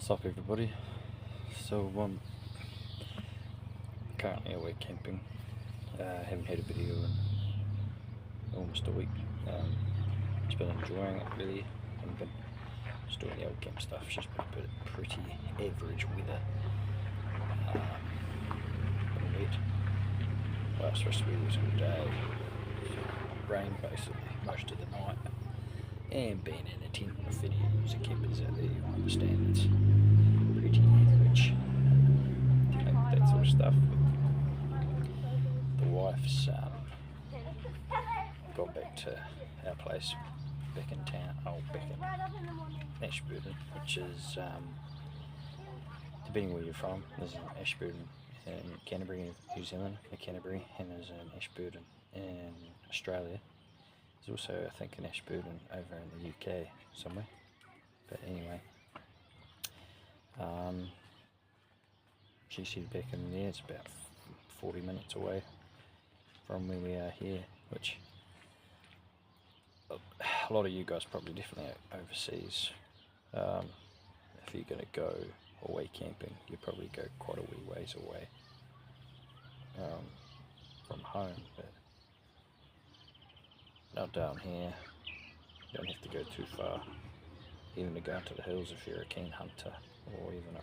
What's up, everybody? So, currently away camping. Haven't had a video in almost a week. Just been enjoying it really. Haven't been just doing the old camp stuff. It's just been a bit pretty average weather. Been wet. Well, it's supposed to be a good day. Rain basically most of the night. And being in a tent with any user campers out there, you'll understand it's pretty average. That sort of stuff. The wife's gone back to our place back in town, back in Ashburton, which is, depending where you're from, there's an Ashburton in Canterbury, New Zealand, Canterbury, and there's an Ashburton in Australia. There's also, I think, an Ashburton over in the UK somewhere. But anyway, she's headed back in there. It's about 40 minutes away from where we are here, which a lot of you guys probably definitely overseas. If you're going to go away camping, you probably go quite a wee ways away from home. But not down here, you don't have to go too far, even to go into the hills if you're a keen hunter or even a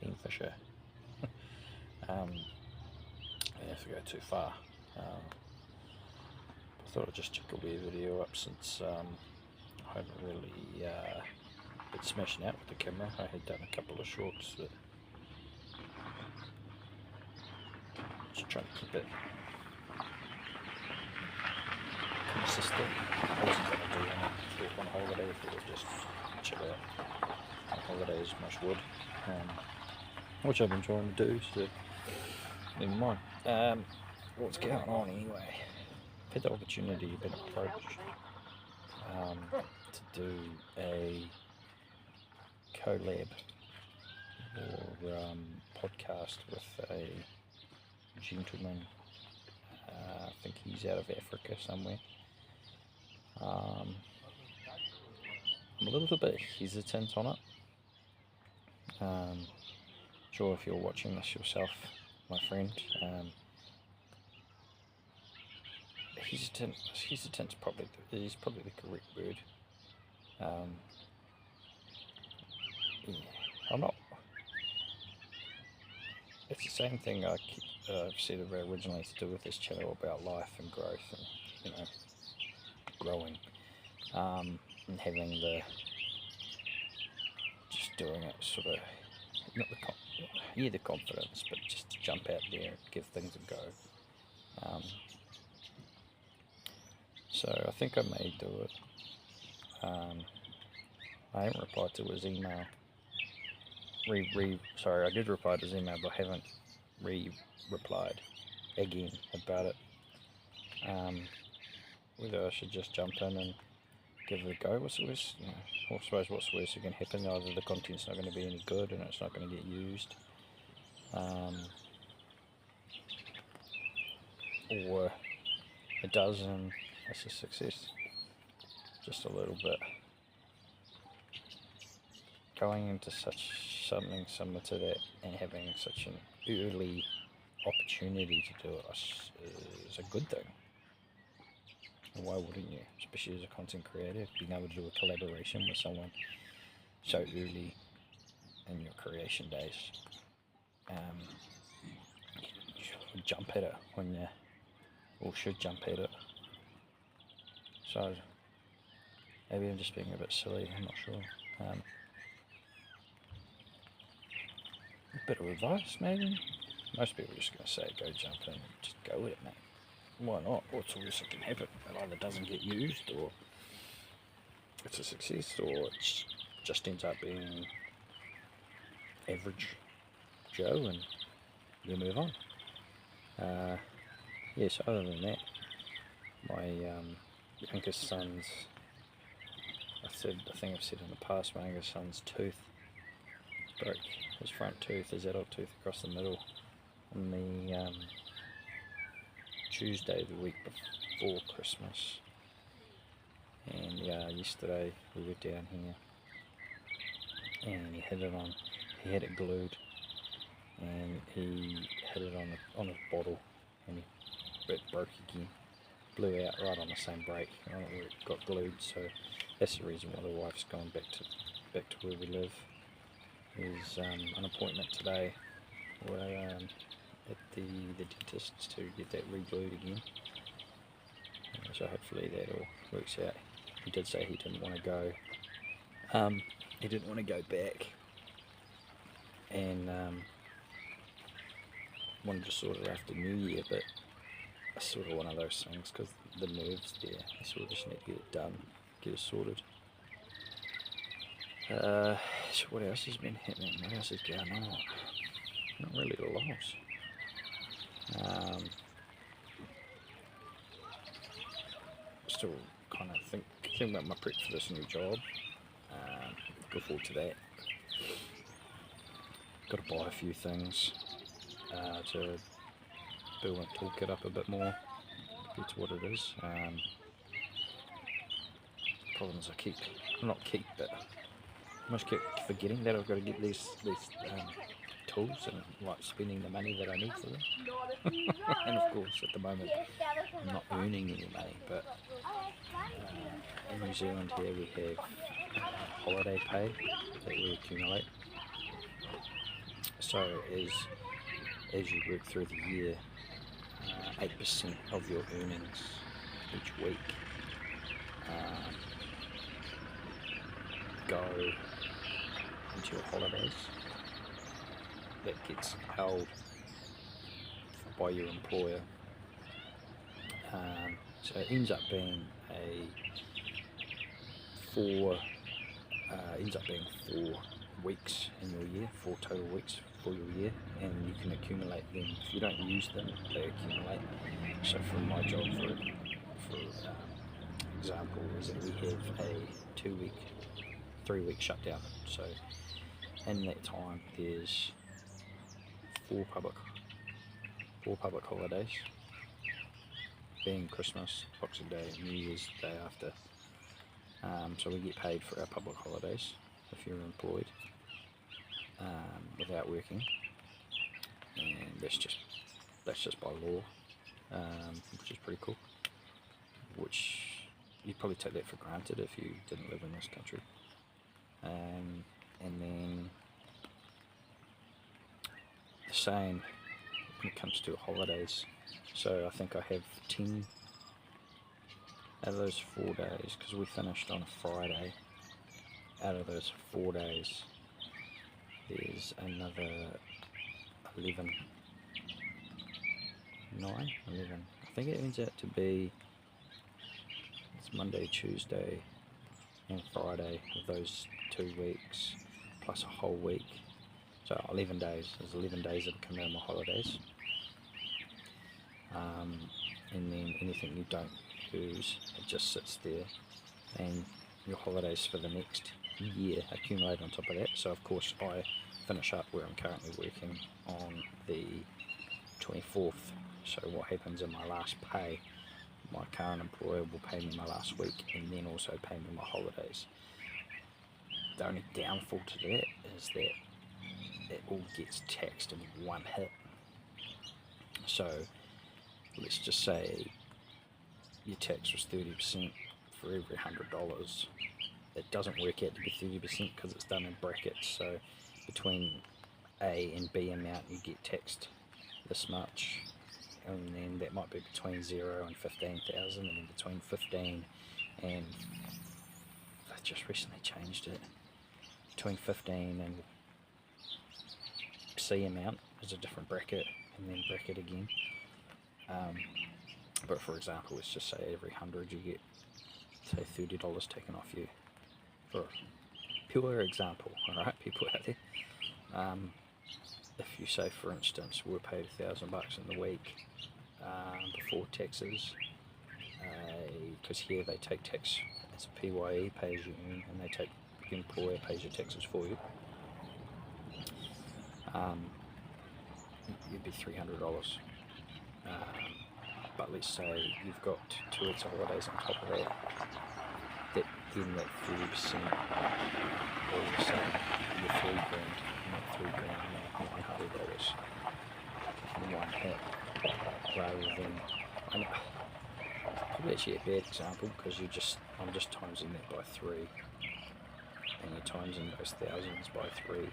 keen fisher. You don't have to go too far. I thought I'd just check a wee video up since I haven't really been smashing out with the camera. I had done a couple of shorts, but just trying to keep it consistent. I wasn't going to do anything on holiday if it was just chill out on holiday as much wood, which I've been trying to do, so never mind. What's going on anyway? I've had the opportunity, been approached to do a collab or podcast with a gentleman. I think he's out of Africa somewhere. I'm a little bit hesitant on it. Sure, if you're watching this yourself, my friend, hesitant's probably the correct word. Yeah, I'm not. It's the same thing I've said originally to do with this channel about life and growth and growing, and having just doing it sort of not the confidence, but just to jump out there and give things a go. So I think I may do it. I haven't replied to his email. Sorry, I did reply to his email, but I haven't replied again about it. Whether I should just jump in and give it a go. What's the worst? I suppose what's the worst that can happen? Either the content's not going to be any good and it's not going to get used, or it does and it's a success. Just a little bit. Going into something similar to that and having such an early opportunity to do it is a good thing. And why wouldn't you? Especially as a content creator, being able to do a collaboration with someone so early in your creation days. You jump at it when you, or should jump at it. So maybe I'm just being a bit silly, I'm not sure. A bit of advice maybe. Most people are just going to say go jump in, just go with it, mate. Why not? What's the worst that can happen? It either doesn't get used, or it's a success, or it just ends up being average Joe and you move on. Yes, other than that, my youngest son's, I think I've said in the past, my youngest son's tooth broke. His front tooth, his adult tooth across the middle, on the Tuesday the week before Christmas. And yesterday we were down here and he had it glued, and he hit it on his bottle, and it broke again, blew out right on the same break where it got glued. So that's the reason why the wife's gone back to where we live. There's an appointment today where at the dentist to get that re-glued again. So hopefully that all works out. He did say he didn't want to go. He didn't want to go back, and wanted to sort it after New Year, but it's sort of one of those things because the nerves there. I sort of just need to get it done, get it sorted. So what else has been happening? What else is going on? Not really a lot. Still kind of thinking about my prep for this new job. Look forward to that. Got to buy a few things to build my toolkit up a bit more, get to what it is. Problem is I almost keep forgetting that I've got to get these tools and like spending the money that I need for them. And of course at the moment I'm not earning any money, but in New Zealand here we have holiday pay that we accumulate. So as you work through the year, 8% of your earnings each week go into your holidays. That gets held by your employer. So it ends up being four weeks in your year, 4 total weeks for your year, and you can accumulate them. If you don't use them, they accumulate. So from my job, for example, is that we have a 3-week shutdown. So in that time there's four public holidays, being Christmas, Boxing Day, New Year's Day after. So we get paid for our public holidays if you're employed without working, and that's just by law, which is pretty cool. Which you'd probably take that for granted if you didn't live in this country. And then the same when it comes to holidays. So I think I have 10 out of those 4 days, because we finished on a Friday. Out of those 4 days there's another 11. I think it ends out to be, it's Monday, Tuesday and Friday of those 2 weeks plus a whole week. So 11 days. There's 11 days that come out of my holidays. And then anything you don't use, it just sits there, and your holidays for the next year accumulate on top of that. So of course I finish up where I'm currently working on the 24th. So what happens in my last pay, my current employer will pay me my last week and then also pay me my holidays. The only downfall to that is that it all gets taxed in one hit. So let's just say your tax was 30% for every $100. It doesn't work out to be 30% because it's done in brackets. So between A and B amount you get taxed this much, and then that might be between 0 and 15,000, and then between 15 and, I just recently changed it, between 15 and C amount is a different bracket, and then bracket again. But for example, let's just say every 100 you get, say, $30 taken off you, for a pure example, alright, people out there. If you say, for instance, we're paid $1,000 in the week before taxes, because here they take tax, it's a PYE, pay as you earn, and they take, the employer pays your taxes for you. You'd be $300. But let's say you've got 2 weeks of holidays on top of that, then that 30% all of a sudden actually a bad example because I'm just timesing that by 3, and you're timesing those thousands by 3.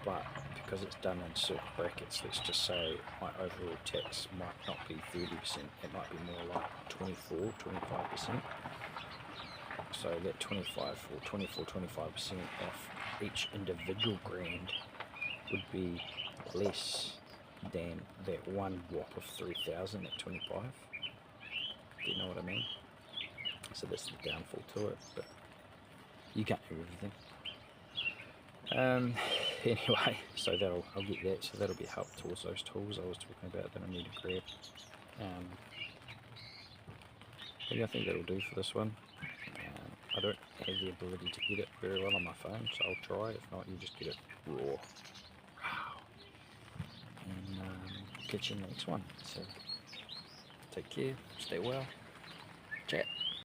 But because it's done in circle brackets, let's just say my overall tax might not be 30%, it might be more like 25%. So that 25% off each individual grand would be less than that one whop of 3,000 at 25. Do you know what I mean? So that's the downfall to it, but you can't do everything. Anyway, so I'll get that. So that'll be a help towards those tools I was talking about that I need to grab. But yeah, I think that'll do for this one. I don't have the ability to get it very well on my phone, so I'll try. If not, you just get it raw. Wow. And catch you in the next one. So take care, stay well, chat.